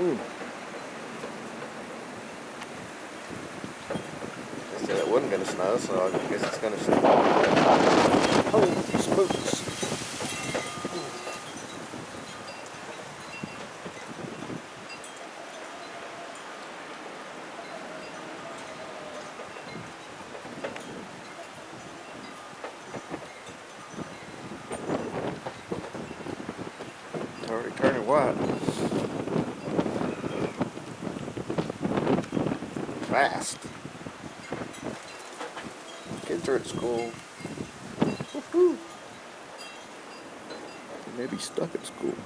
Mm. They said it wasn't going to snow, so I guess it's going to snow. Holy smokes. Already turning white. Fast. Kids are at school. Woohoo! Maybe stuck at school.